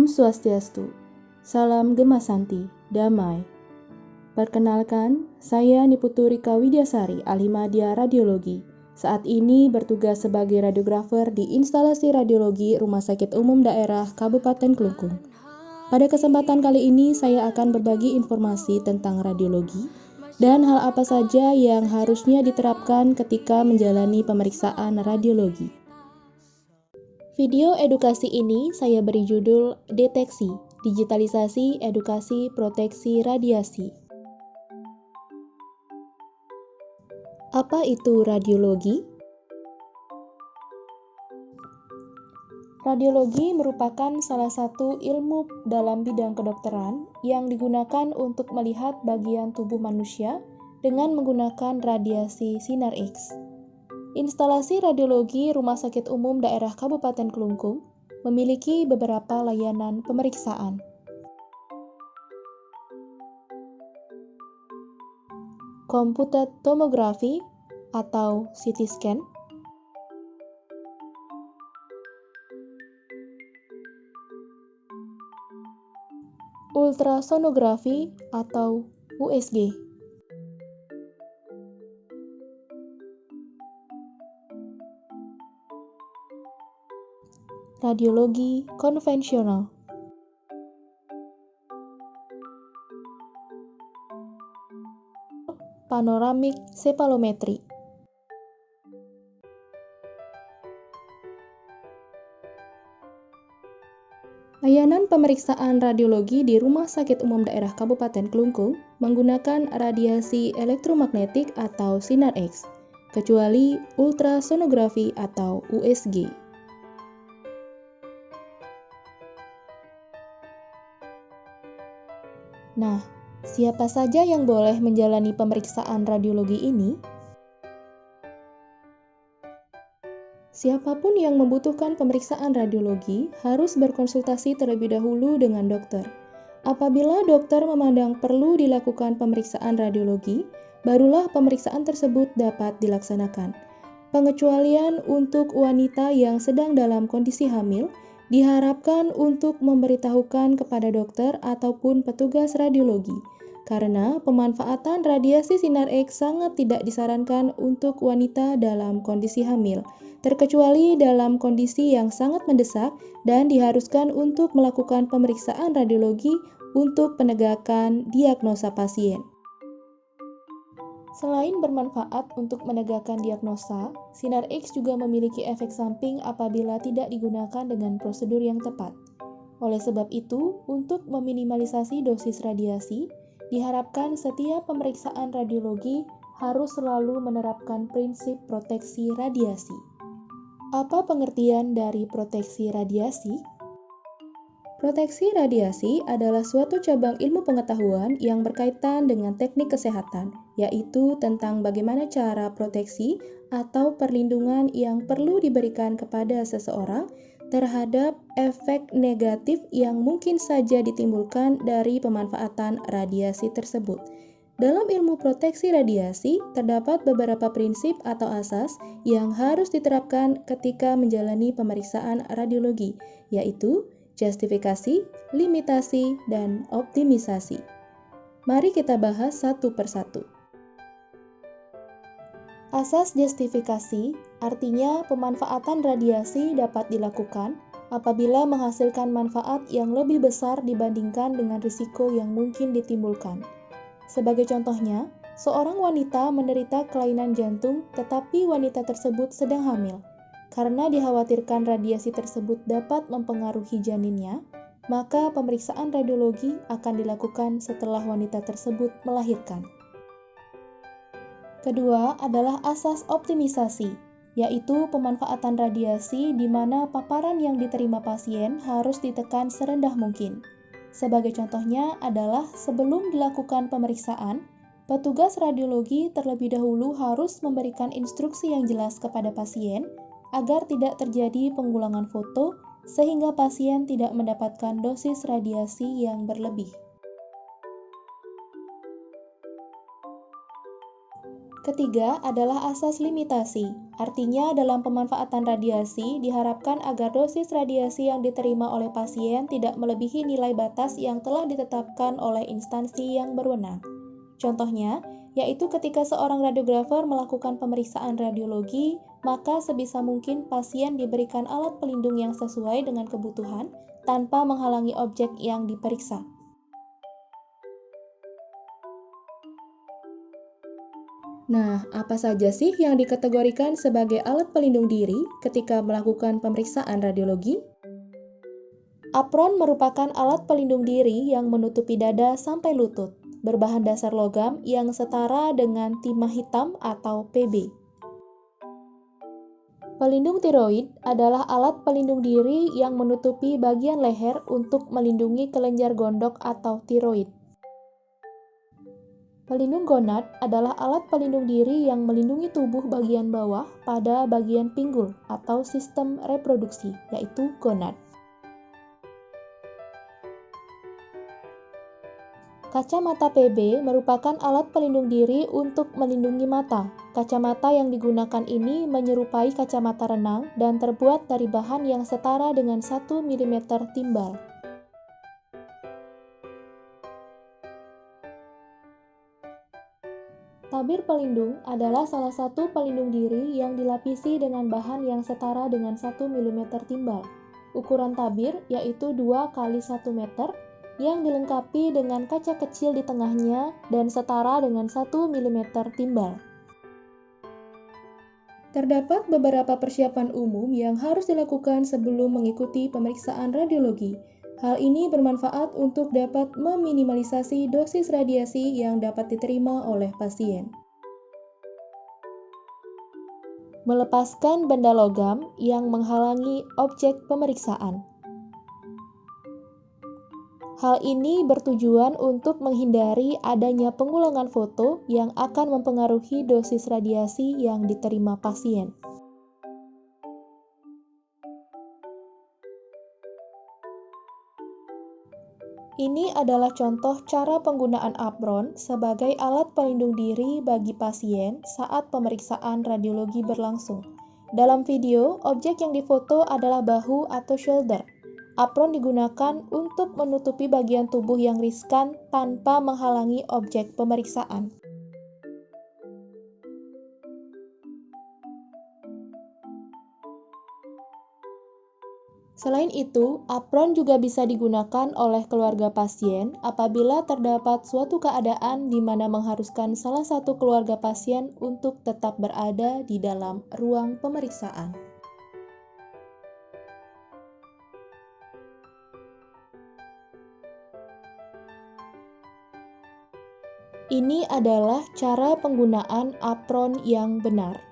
Om Swastiastu, Salam Gema Santi, Damai. Perkenalkan, saya Niputu Rika Widyasari, ahli media radiologi. Saat ini bertugas sebagai radiografer di instalasi radiologi Rumah Sakit Umum Daerah Kabupaten Klungkung. Pada kesempatan kali ini saya akan berbagi informasi tentang radiologi dan hal apa saja yang harusnya diterapkan ketika menjalani pemeriksaan radiologi. Video edukasi ini saya beri judul Deteksi, Digitalisasi Edukasi Proteksi Radiasi. Apa itu radiologi? Radiologi merupakan salah satu ilmu dalam bidang kedokteran yang digunakan untuk melihat bagian tubuh manusia dengan menggunakan radiasi sinar X. Instalasi radiologi Rumah Sakit Umum Daerah Kabupaten Klungkung memiliki beberapa layanan pemeriksaan. Computed tomography atau CT scan, ultrasonografi atau USG, radiologi konvensional, panoramik cephalommetry. Layanan pemeriksaan radiologi di Rumah Sakit Umum Daerah Kabupaten Klungkung menggunakan radiasi elektromagnetik atau sinar X, kecuali ultrasonografi atau USG. Nah, siapa saja yang boleh menjalani pemeriksaan radiologi ini? Siapapun yang membutuhkan pemeriksaan radiologi harus berkonsultasi terlebih dahulu dengan dokter. Apabila dokter memandang perlu dilakukan pemeriksaan radiologi, barulah pemeriksaan tersebut dapat dilaksanakan. Pengecualian untuk wanita yang sedang dalam kondisi hamil diharapkan untuk memberitahukan kepada dokter ataupun petugas radiologi, karena pemanfaatan radiasi sinar X sangat tidak disarankan untuk wanita dalam kondisi hamil, terkecuali dalam kondisi yang sangat mendesak dan diharuskan untuk melakukan pemeriksaan radiologi untuk penegakan diagnosa pasien. Selain bermanfaat untuk menegakkan diagnosa, sinar X juga memiliki efek samping apabila tidak digunakan dengan prosedur yang tepat. Oleh sebab itu, untuk meminimalisasi dosis radiasi, diharapkan setiap pemeriksaan radiologi harus selalu menerapkan prinsip proteksi radiasi. Apa pengertian dari proteksi radiasi? Proteksi radiasi adalah suatu cabang ilmu pengetahuan yang berkaitan dengan teknik kesehatan, yaitu tentang bagaimana cara proteksi atau perlindungan yang perlu diberikan kepada seseorang terhadap efek negatif yang mungkin saja ditimbulkan dari pemanfaatan radiasi tersebut. Dalam ilmu proteksi radiasi, terdapat beberapa prinsip atau asas yang harus diterapkan ketika menjalani pemeriksaan radiologi, yaitu justifikasi, limitasi, dan optimisasi. Mari kita bahas satu persatu. Asas justifikasi artinya pemanfaatan radiasi dapat dilakukan apabila menghasilkan manfaat yang lebih besar dibandingkan dengan risiko yang mungkin ditimbulkan. Sebagai contohnya, seorang wanita menderita kelainan jantung tetapi wanita tersebut sedang hamil. Karena dikhawatirkan radiasi tersebut dapat mempengaruhi janinnya, maka pemeriksaan radiologi akan dilakukan setelah wanita tersebut melahirkan. Kedua adalah asas optimisasi, yaitu pemanfaatan radiasi di mana paparan yang diterima pasien harus ditekan serendah mungkin. Sebagai contohnya adalah sebelum dilakukan pemeriksaan, petugas radiologi terlebih dahulu harus memberikan instruksi yang jelas kepada pasien agar tidak terjadi pengulangan foto sehingga pasien tidak mendapatkan dosis radiasi yang berlebih. Ketiga adalah asas limitasi. Artinya dalam pemanfaatan radiasi diharapkan agar dosis radiasi yang diterima oleh pasien tidak melebihi nilai batas yang telah ditetapkan oleh instansi yang berwenang. Contohnya, yaitu ketika seorang radiografer melakukan pemeriksaan radiologi, maka sebisa mungkin pasien diberikan alat pelindung yang sesuai dengan kebutuhan tanpa menghalangi objek yang diperiksa. Nah, apa saja sih yang dikategorikan sebagai alat pelindung diri ketika melakukan pemeriksaan radiologi? Apron merupakan alat pelindung diri yang menutupi dada sampai lutut, berbahan dasar logam yang setara dengan timah hitam atau PB. Pelindung tiroid adalah alat pelindung diri yang menutupi bagian leher untuk melindungi kelenjar gondok atau tiroid. Pelindung gonad adalah alat pelindung diri yang melindungi tubuh bagian bawah pada bagian pinggul atau sistem reproduksi, yaitu gonad. Kacamata PB merupakan alat pelindung diri untuk melindungi mata. Kacamata yang digunakan ini menyerupai kacamata renang dan terbuat dari bahan yang setara dengan 1 mm timbal. Tabir pelindung adalah salah satu pelindung diri yang dilapisi dengan bahan yang setara dengan 1 mm timbal. Ukuran tabir yaitu 2 x 1 meter yang dilengkapi dengan kaca kecil di tengahnya dan setara dengan 1 mm timbal. Terdapat beberapa persiapan umum yang harus dilakukan sebelum mengikuti pemeriksaan radiologi. Hal ini bermanfaat untuk dapat meminimalisasi dosis radiasi yang dapat diterima oleh pasien. Melepaskan benda logam yang menghalangi objek pemeriksaan. Hal ini bertujuan untuk menghindari adanya pengulangan foto yang akan mempengaruhi dosis radiasi yang diterima pasien. Ini adalah contoh cara penggunaan apron sebagai alat pelindung diri bagi pasien saat pemeriksaan radiologi berlangsung. Dalam video, objek yang difoto adalah bahu atau shoulder. Apron digunakan untuk menutupi bagian tubuh yang riskan tanpa menghalangi objek pemeriksaan. Selain itu, apron juga bisa digunakan oleh keluarga pasien apabila terdapat suatu keadaan di mana mengharuskan salah satu keluarga pasien untuk tetap berada di dalam ruang pemeriksaan. Ini adalah cara penggunaan apron yang benar.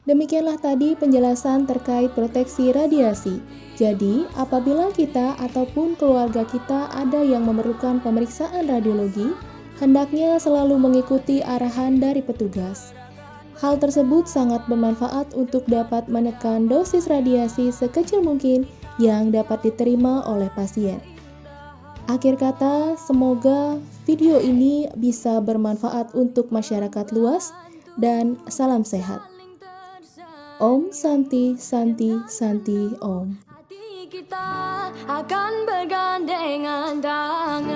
Demikianlah tadi penjelasan terkait proteksi radiasi. Jadi, apabila kita ataupun keluarga kita ada yang memerlukan pemeriksaan radiologi, hendaknya selalu mengikuti arahan dari petugas. Hal tersebut sangat bermanfaat untuk dapat menekan dosis radiasi sekecil mungkin yang dapat diterima oleh pasien. Akhir kata, semoga video ini bisa bermanfaat untuk masyarakat luas dan salam sehat. Om Santi Santi Santi Om. Hati kita akan bergandengan tangan.